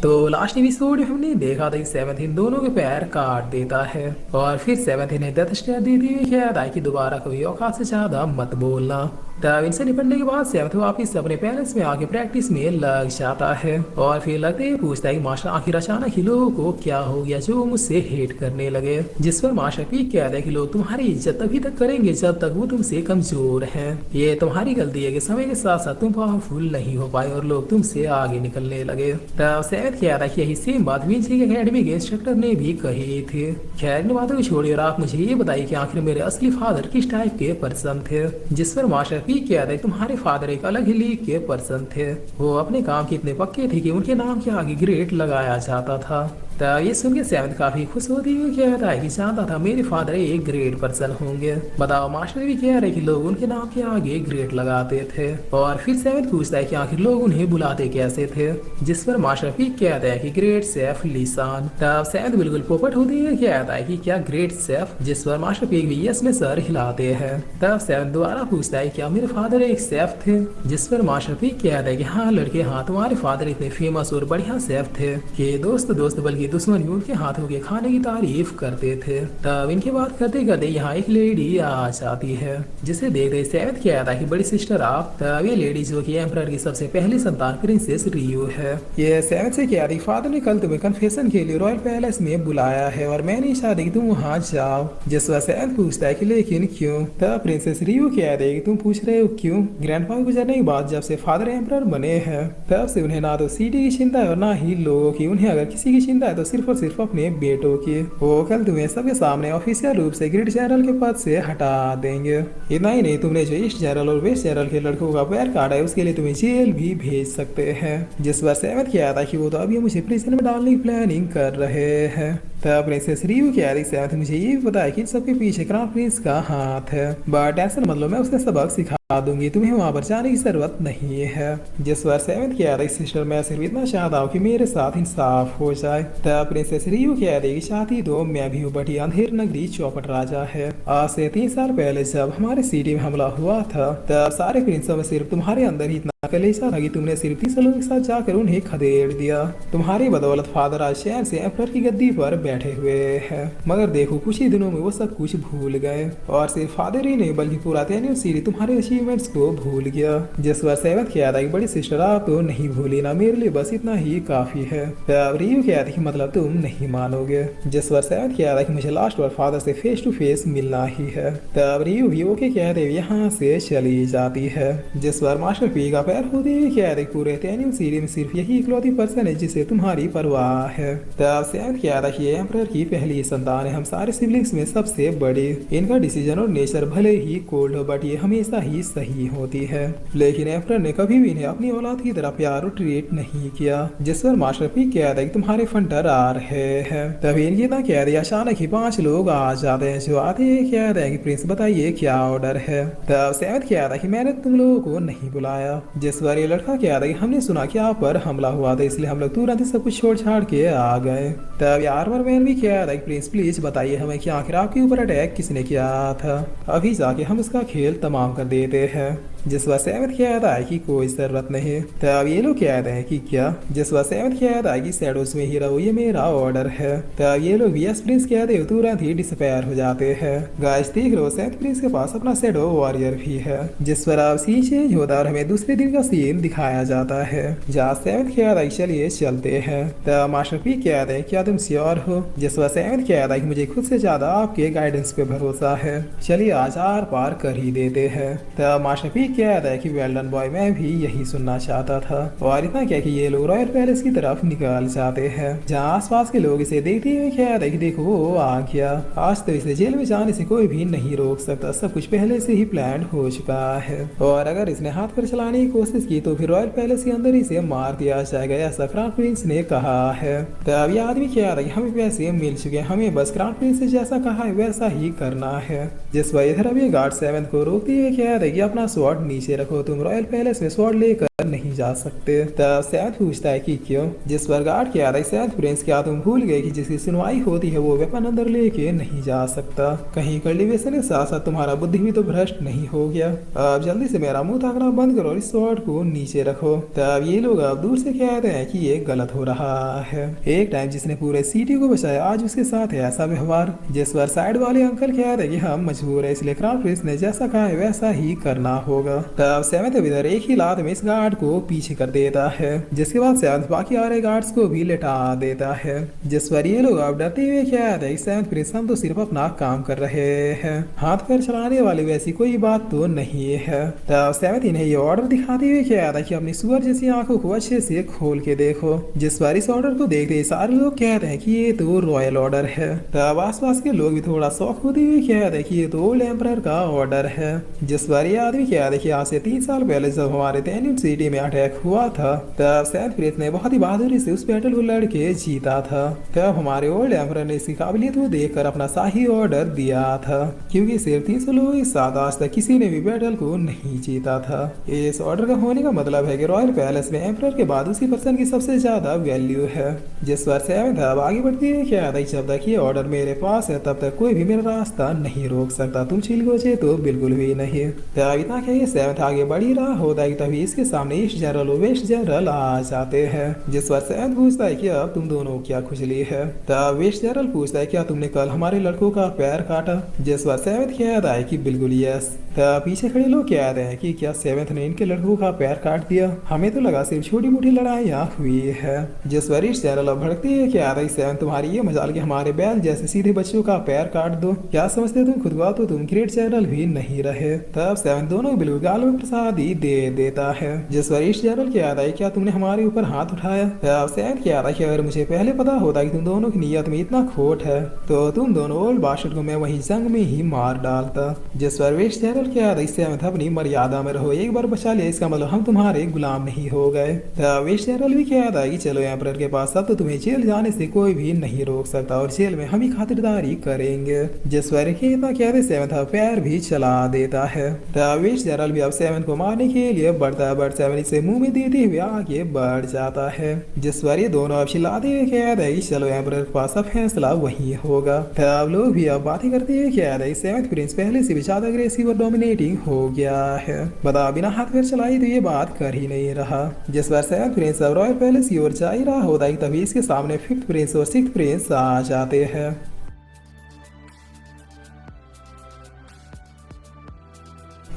तो last episode में हमने देखा था कि सेवंथ इन दोनों के पैर काट देता है और फिर सेवंथ इन्हें डेथ स्टेयर देती हुई कहता है कि दोबारा कभी औकात से ज्यादा मत बोलना। तब इनसे निपटने के बाद सेवंथ वापिस अपने पैलेस में आके प्रैक्टिस में लग जाता है और फिर लगते ही पूछता है कि मास्टर आखिर अचानक ही लोगों को क्या हो गया जो मुझसे हेट करने लगे। जिस पर मास्टर पीक कहता है कि लोग तुम्हारी इज्जत तभी तक करेंगे जब तक वो तुमसे कमजोर हैं। ये तुम्हारी गलती है कि समय के साथ साथ तुम पावरफुल नहीं हो पाए और लोग तुमसे आगे निकलने लगे। तब सेवंथ कहता है कि यही सेम बात विंसी एकेडमी के इंस्ट्रक्टर ने भी कही थी। खैर इन बातों को छोड़िए और आप मुझे ये बताइए कि आखिर मेरे असली फादर किस टाइप के पर्सन थे। जिस पर मास्टर पीक कहता है तुम्हारे फादर एक अलग ही लीग के पर्सन थे। वो अपने काम के इतने पक्के थे कि उनके नाम के आगे ग्रेट लगाया जाता था। तब ये सुन के सेवंथ काफी खुश होती हुई कहता है कि जानता था मेरे फादर एक ग्रेट पर्सन होंगे। बताओ मास्टर भी कह रहे कि लोग उनके नाम के आगे ग्रेट लगाते थे। और फिर सेवंथ पूछता है कि आखिर लोग उन्हें बुलाते कैसे थे। जिस पर मास्टर भी कहता है कि ग्रेट सेफ लिसान। तब सेवंथ बिल्कुल पोपट होती हुई कहता है कि क्या ग्रेट सेफ। जिस पर मास्टर पीक भी यस में सर हिलाते हैं। तब सेवंथ दोबारा पूछता है क्या मेरे फादर एक सेफ थे। जिस पर मास्टर पीक कहता है कि हाँ लड़के हाँ तुम्हारे फादर इतने फेमस और बढ़िया सेफ थे कि दोस्त दोस्त बल्कि दुश्मन भी उनके हाथों के खाने की तारीफ करते थे। तब इनकी बात करते करते यहाँ एक लेडी आ जाती है जिसे देखते सेवंथ कहता है कि बड़ी सिस्टर आप। तब ये लेडी जो कि एम्परर की सबसे पहली संतान प्रिंसेस रियू है। ये सेवंथ से कह रही फादर ने कल तुम्हें कन्फेशन के लिए रॉयल पैलेस में बुलाया है और मैं नहीं चाहती कि तुम वहाँ जाओ। जिस पर सेवंथ पूछता है कि लेकिन क्यों। तब प्रिंसेस रियू कह रही कि तुम पूछ रहे हो क्यों। ग्रैंडपा गुजरने के बाद जब से फादर एम्परर बने हैं तब से उन्हें ना तो सिटी की चिंता है और ना ही लोगों की। उन्हें अगर किसी की चिंता है तो सिर्फ और सिर्फ अपने बेटों की। वो कल तुम्हें सबके सामने ऑफिशियल रूप से ग्रेड जनरल के पद से हटा देंगे। इतना ही नहीं तुमने जो ईस्ट जनरल और वेस्ट जनरल के लड़कों का पैर काटा है उसके लिए तुम्हें जेल भी भेज सकते हैं। जिस पर सेवंथ किया था कि वो तो अभी मुझे प्रिजन में डालने की प्लानिंग कर रहे हैं। तब प्रिंसेस रियू कह रही सेवंथ मुझे ये भी पता है कि इन सबके पीछे क्राउन प्रिंस का हाथ है बट टेंशन मतलब मैं उसे सबक सिखा दूंगी तुम्हें वहां पर जाने की जरूरत नहीं है। जिस पर सेवंथ कह रही सिस्टर मैं सिर्फ इतना चाहता हूँ कि मेरे साथ इंसाफ हो जाए। तब प्रिंसेस रियू कह रही चाहती तो मैं भी हूँ बट अंधेर नगरी चौपट राजा है। आज से 3 साल पहले जब हमारे सिटी में हमला हुआ था तब सारे प्रिंसों में सिर्फ तुम्हारे अंदर ही इतना कलेशा था कि तुमने सिर्फ 30 लोगों के साथ जाकर उन्हें खदेड़ दिया। तुम्हारी बदौलत फादर आज शहर से एम्परर की गद्दी पर बैठे हुए हैं मगर देखो कुछ ही दिनों में वो सब कुछ भूल गए और सिर्फ फादर ही नहीं बल्कि पूरा टेन्यूर सीरी तुम्हारे अचीवमेंट्स को भूल गया। जिस बार सेवंथ कह रहा कि बड़ी सिस्टर आप तो नहीं भूली ना मेरे लिए बस इतना ही काफी है। तब रियू कह रही कि मतलब तुम नहीं मानोगे। जिस बार सेवंथ कह रहा कि मुझे लास्ट बार फादर से फेस टू फेस मिलना ही है। तब रियू भी ओके कह रहे यहाँ से चली जाती है। जिस बार मास्टर पी का पैर होते हुए कह रहे पूरे टेन्यूर सीरी में सिर्फ यही इकलौती पर्सन है जिसे तुम्हारी परवाह है। तब सेवंथ कह रहा कि एम्परर की पहली संतान है हम सारे सिबलिंग्स में सबसे बड़ी। इनका डिसीजन और नेचर भले ही कोल्ड हो बट ये हमेशा ही सही होती है। लेकिन एम्परर ने कभी भी इन्हें अपनी औलाद की तरह प्यार और ट्रीट नहीं किया। जिस पर मास्टर पी कह रहे कि तुम्हारे फंटर आ रहे हैं। तभी इनकी ना कह रही अचानक ही 5 लोग आ जाते हैं जो आते ही कह रहे हैं कि प्रिंस बताइए क्या ऑर्डर है। तब सेवंथ कह रहा कि मैंने तुम लोगों को नहीं बुलाया। जिस पर ये लड़का कह रहा कि हमने सुना कि आप पर हमला हुआ था इसलिए हम लोग तुरंत सब कुछ छोड़ छाड़ के आ गए। तब आर्मर मैन भी कह रहा है प्लीज प्लीज बताइए हमें कि आखिर आपके ऊपर अटैक किसने किया था। अभी जाके हम इसका खेल तमाम कर देते हैं। जिस बार सेवंथ कहता है कि कोई जरूरत नहीं। तब ये लोग कहते हैं कि क्या। जिस बार सेवंथ कहता है कि शैडोज में ही रहो ये मेरा ऑर्डर है। तब ये लोग वीएस प्रिंस कहते हो तुरंत ही डिसपेयर हो जाते हैं। गाइस देख लो सेवंथ प्रिंस के पास अपना शैडो वॉरियर भी है। जिस पर अब सीन चेंज होता है और हमें दूसरे दिन का सीन दिखाया जाता है जहाँ सेवंथ कहता है चलिए चलते हैं। तब मास्टर पी कहते हैं क्या तुम श्योर हो। जिस पर सेवंथ कहता है कि मुझे खुद से ज्यादा आपके गाइडेंस पे भरोसा है चलिए आज आर पार कर ही देते हैं। तब मास्टर पी कह रहा है कि वेल डन बॉय मैं भी यही सुनना चाहता था। और इतना क्या कि ये लोग रॉयल पैलेस की तरफ निकल जाते हैं जहाँ आसपास के लोग इसे देखते हुए कह रहे कि देखो वो आ गया। आज तो इसे जेल में जाने से कोई भी नहीं रोक सकता सब कुछ पहले से ही प्लान हो चुका है और अगर इसने हाथ पर चलाने की कोशिश की तो फिर रॉयल पैलेस के अंदर इसे मार दिया जाएगा ऐसा क्राउन प्रिंस ने कहा है। तब ये आदमी कह रहा है हमें पैसे मिल चुके हैं हमें बस क्राउन प्रिंस से जैसा कहा है वैसा ही करना है। जिस पर इधर अभी गार्ड सेवंथ को रोकते हुए कह रहे कि अपना स्वॉर्ड नीचे रखो तुम रॉयल पैलेस में स्वॉर्ड लेकर नहीं जा सकते। तब सेवंथ पूछता है कि क्यों, जिस पर गार्ड कहता है सेवंथ प्रिंस क्या तुम भूल गए कि जिसकी सुनवाई होती है वो वेपन अंदर लेके नहीं जा सकता। कहीं कल्टीवेशन के साथ साथ तुम्हारा बुद्धि भी तो भ्रष्ट नहीं हो गया। अब जल्दी से मेरा मुंह ताकना बंद करो और इस स्वॉर्ड को नीचे रखो। तब ये लोग अब दूर से कहते हैं कि ये गलत हो रहा है। एक टाइम जिसने पूरे सिटी को बचाया आज उसके साथ है ऐसा व्यवहार। जिस पर साइड वाले अंकल कहते हैं कि हम मजबूर है इसलिए क्राउन प्रिंस ने जैसा कहा है वैसा ही करना होगा। तब सेवंथ विदर एक ही लात में इस गार्ड को पीछे कर देता है, जिसके बाद सेवंथ बाकी आ रहे गार्ड्स को भी लेटा देता है। जिस पर ये लोग अब डरते हुए कहते हैं सेवंथ प्रिंस हम तो सिर्फ अपना काम कर रहे हैं, हाथ पैर चलाने वाली वैसी कोई बात तो नहीं है। तब सेवंथ इन्हें ये ऑर्डर दिखाते हुए कहता है कि अपनी सुअर जैसी आंखों को अच्छे से खोल के देखो। जिस पर इस ऑर्डर को देखते सारे लोग कहते हैं कि ये तो रॉयल ऑर्डर है। तब आसपास के लोग भी थोड़ा शौक होते हुए कहते हैं कि ये तो ओल्ड एम्परर का ऑर्डर है। जिस पर ये आदमी कहता है कि आज से 3 साल पहले जब हमारे टेनियन सिटी में अटैक हुआ था तब सेवंथ प्रिंस ने बहुत ही बहादुरी से उस बैटल को लड़के जीता था। तब हमारे ओल्ड एम्परर ने इसकी काबिलियत को देखकर अपना शाही ऑर्डर दिया था, क्योंकि सिर्फ 300 लोगों के साथ आज तक किसी ने भी बैटल को नहीं जीता था। इस ऑर्डर का होने का मतलब है कि रॉयल पैलेस में एम्परर के बाद उसी पर्सन की सबसे ज्यादा वैल्यू है। जिस पर सेवंथ अब आगे बढ़ती है क्या जब तक ये ऑर्डर मेरे पास है तब तक कोई भी मेरा रास्ता नहीं रोक सकता, तुम चिल गोचे तो बिल्कुल भी नहीं। तब इतना क्या सेवंथ आगे बढ़ी रहा होता है तभी इसके सामने ईस्ट जनरल और वेस्ट जनरल आ जाते हैं। जिस पर सेवंथ पूछता है कि अब तुम दोनों क्या खुजली है। तब वेस्ट जनरल पूछता है क्या तुमने कल हमारे लड़कों का पैर काटा। जिस पर सेवंथ कहता है कि बिल्कुल यस। तब पीछे खड़े लोग कहते हैं कि क्या सेवंथ ने इनके लड़कों का पैर काट दिया, हमें तो लगा सिर्फ छोटी मोटी लड़ाइयाँ हुई है। जिस पर ईस्ट जनरल अब भड़कती है क्या सेवंथ तुम्हारी ये मजाल कि हमारे बैल जैसे सीधे बच्चों का पैर काट दो, क्या समझते तुम खुद को, तो तुम ग्रेट जनरल भी नहीं रहे। तब सेवंथ दोनों बिल्कुल गाल में प्रसादी दे देता है। जिस पर ईस्ट जनरल कहता है क्या तुमने हमारे ऊपर हाथ उठाया। तब सेवंथ कहता है कि अगर मुझे पहले पता होता कि तुम दोनों की नीयत में इतना खोट है तो तुम दोनों ओल्ड बास्टर्ड को मैं वही जंग में ही मार डालता। जिस पर वेस्ट जनरल कहता है सेवंथ अपनी मर्यादा में रहो, एक बार बचा लिया इसका मतलब हम तुम्हारे गुलाम नहीं हो गए। तब वेस्ट जनरल भी कहता है कि चलो एम्परर के पास अब तो तुम्हें जेल जाने से कोई भी नहीं रोक सकता और जेल में हम ही खातिरदारी करेंगे। जिस पर इतना कहते सेवंथ पैर भी चला देता है। तब वेस्ट जनरल भी अब सेवंथ को मारने के लिए बढ़ता है बट सेवन इसे मुंह में देते हुए आगे बढ़ जाता है। जिस पर ये दोनों अब चिल्लाते हुए कहते हैं चलो एम्परर के पास अब फैसला वही होगा। तब लोग भी अब बातें करते हुए कहते हैं सेवंथ प्रिंस पहले से भी ज्यादा अग्रेसिव और डोमिनेटिंग हो गया है, बता बिना हाथ पैर चलाई तो ये बात कर ही नहीं रहा। जिस पर सेवंथ प्रिंस अब रॉयल पैलेस की ओर जा ही रहा होता है तभी इसके सामने फिफ्थ प्रिंस और सिक्स्थ प्रिंस आ जाते हैं।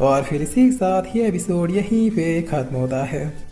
और फिर इसी के साथ ये एपिसोड यहीं पे खत्म होता है।